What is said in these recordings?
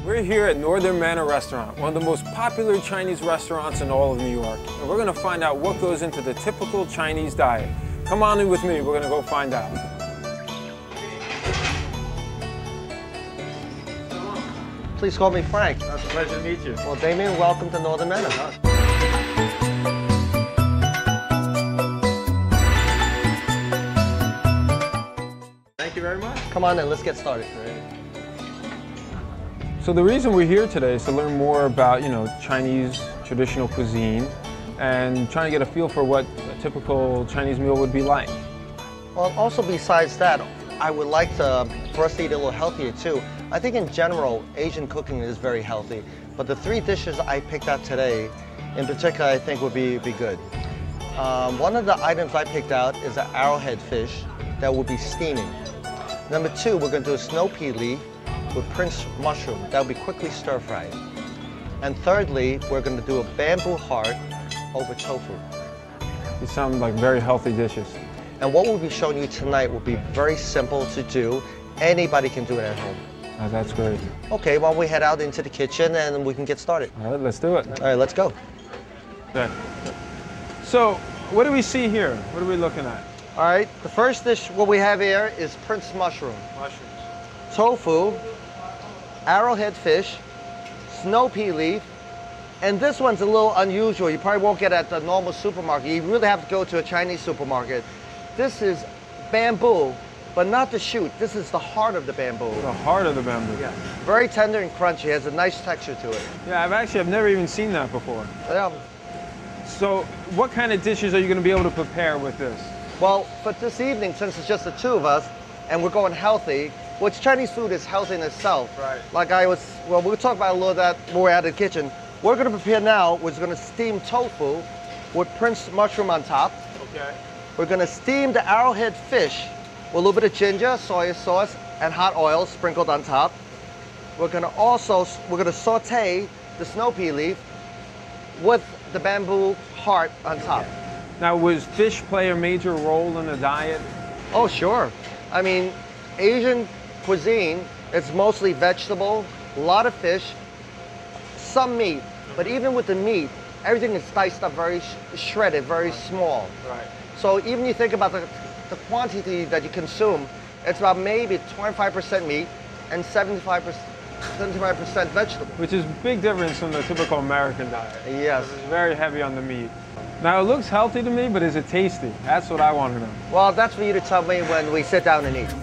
We're here at Northern Manor Restaurant, one of the most popular Chinese restaurants in all of New York. And we're going to find out what goes into the typical Chinese diet. Come on in with me, we're going to go find out. Please call me Frank. It's a pleasure to meet you. Well, Damon, welcome to Northern Manor. Thank you very much. Come on in, let's get started. So the reason we're here today is to learn more about, Chinese traditional cuisine and trying to get a feel for what a typical Chinese meal would be like. Well, also besides that, I would like for us to eat a little healthier too. I think in general, Asian cooking is very healthy, but the 3 dishes I picked out today, in particular, I think would be good. One of the items I picked out is an arrowhead fish that will be steaming. Number 2, we're going to do a snow pea leaf with Prince mushroom. That will be quickly stir-fried. And thirdly, we're going to do a bamboo heart over tofu. These sound like very healthy dishes. And what we'll be showing you tonight will be very simple to do. Anybody can do it at home. Oh, that's great. Okay, well, we head out into the kitchen and we can get started. All right, let's do it. All right, let's go. Okay. So, what do we see here? What are we looking at? All right, the first dish, what we have here is Prince mushroom. Mushrooms. Tofu, arrowhead fish, snow pea leaf, and this one's a little unusual. You probably won't get it at the normal supermarket. You really have to go to a Chinese supermarket. This is bamboo, but not the shoot. This is the heart of the bamboo. The heart of the bamboo. Yeah. Very tender and crunchy. Has a nice texture to it. Yeah, I've never even seen that before. Yeah. So, what kind of dishes are you going to be able to prepare with this? Well, for this evening, since it's just the 2 of us, and we're going healthy, which Chinese food is healthy in itself. Right. We'll talk about a little of that when we're out of the kitchen. We're going to prepare now, we're going to steam tofu with Prince mushroom on top. Okay. We're going to steam the arrowhead fish with a little bit of ginger, soy sauce, and hot oil sprinkled on top. We're going to saute the snow pea leaf with the bamboo heart on top. Okay. Now, does fish play a major role in the diet? Oh, sure. I mean, Asian cuisine, it's mostly vegetable, a lot of fish, some meat, but even with the meat, everything is diced up very shredded, very small. Right. So even you think about the quantity that you consume, it's about maybe 25% meat and 75% vegetable. Which is a big difference from the typical American diet. Yes. It's very heavy on the meat. Now, it looks healthy to me, but is it tasty? That's what I want to know. Well, that's for you to tell me when we sit down and eat.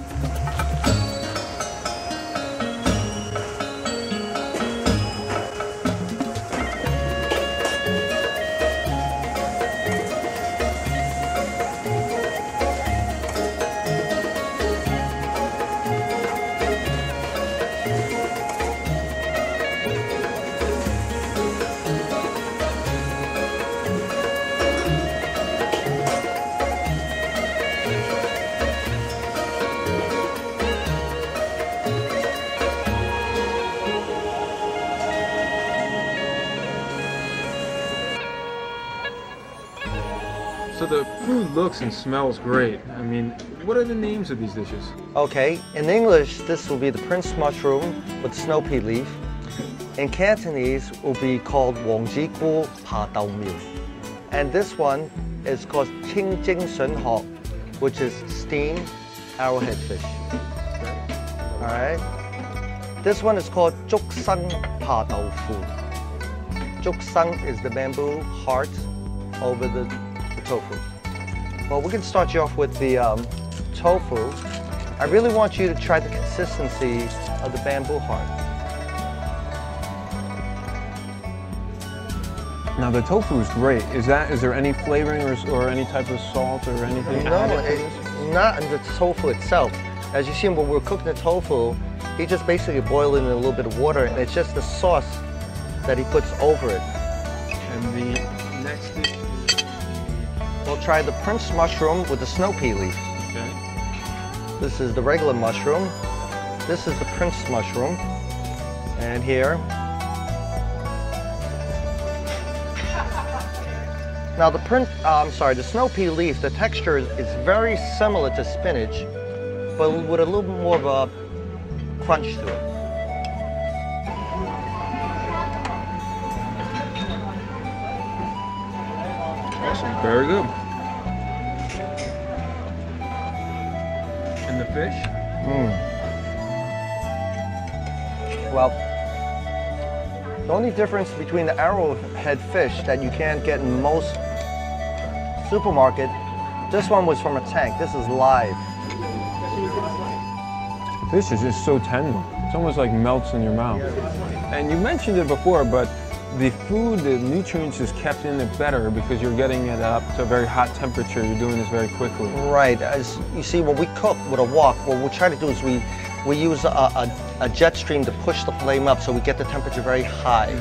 So the food looks and smells great. I mean, what are the names of these dishes? Okay, in English, this will be the Prince mushroom with snow pea leaf. In Cantonese, it will be called Wong Ji Gu Pa Dao Miu. And this one is called Qing Jing Shen Ho, which is steamed arrowhead fish. All right. This one is called Zhuk Sang Pa Dao Fu. Zhuk Sang is the bamboo heart over the tofu. Well, we can start you off with the tofu. I really want you to try the consistency of the bamboo heart. Now, the tofu is great. Is there any flavoring or any type of salt or anything No, added to it's this? not in the tofu itself. As you see, when we're cooking the tofu, he just basically boiled it in a little bit of water, and it's just the sauce that he puts over it. And the next dish is... We'll try the Prince mushroom with the snow pea leaf. Okay. This is the regular mushroom. This is the Prince mushroom. And here. Now the snow pea leaf, the texture is very similar to spinach, but with a little bit more of a crunch to it. Very good. And the fish? Well, the only difference between the arrowhead fish that you can't get in most supermarket, this one was from a tank. This is live. Fish is just so tender. It's almost like melts in your mouth. And you mentioned it before, but the food, the nutrients is kept in it better because you're getting it up to a very hot temperature. You're doing this very quickly. Right. As you see, when we cook with a wok, what we try to do is we use a jet stream to push the flame up so we get the temperature very high.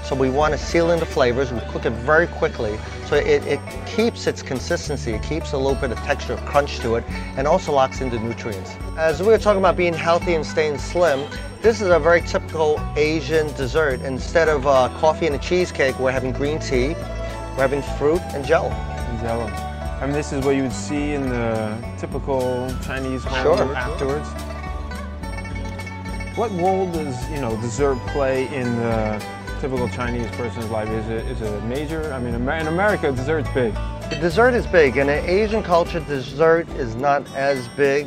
So we want to seal in the flavors. We cook it very quickly so it keeps its consistency. It keeps a little bit of texture, crunch to it, and also locks in the nutrients. As we were talking about being healthy and staying slim, this is a very typical Asian dessert. Instead of coffee and a cheesecake, we're having green tea, we're having fruit and jello. Jello. I mean, this is what you would see in the typical Chinese home afterwards. What role does, dessert play in the typical Chinese person's life? Is it major? I mean, in America, dessert's big. The dessert is big. In an Asian culture, dessert is not as big.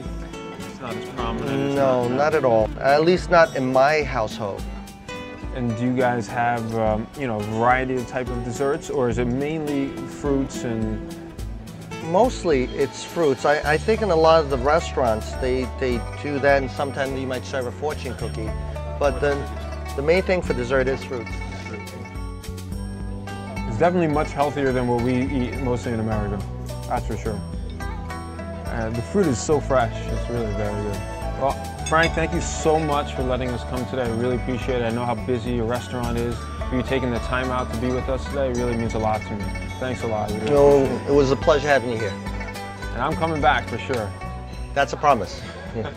It's not as prominent. No, not at all. At least not in my household. And do you guys have, a variety of type of desserts, or is it mainly fruits and? Mostly it's fruits. I think in a lot of the restaurants they do that, and sometimes you might serve a fortune cookie. But then the main thing for dessert is fruits. It's definitely much healthier than what we eat mostly in America. That's for sure. And the fruit is so fresh. It's really very good. Well, Frank, thank you so much for letting us come today. I really appreciate it. I know how busy your restaurant is. For you taking the time out to be with us today really means a lot to me. Thanks a lot. Really it was a pleasure having you here. And I'm coming back for sure. That's a promise. Yeah.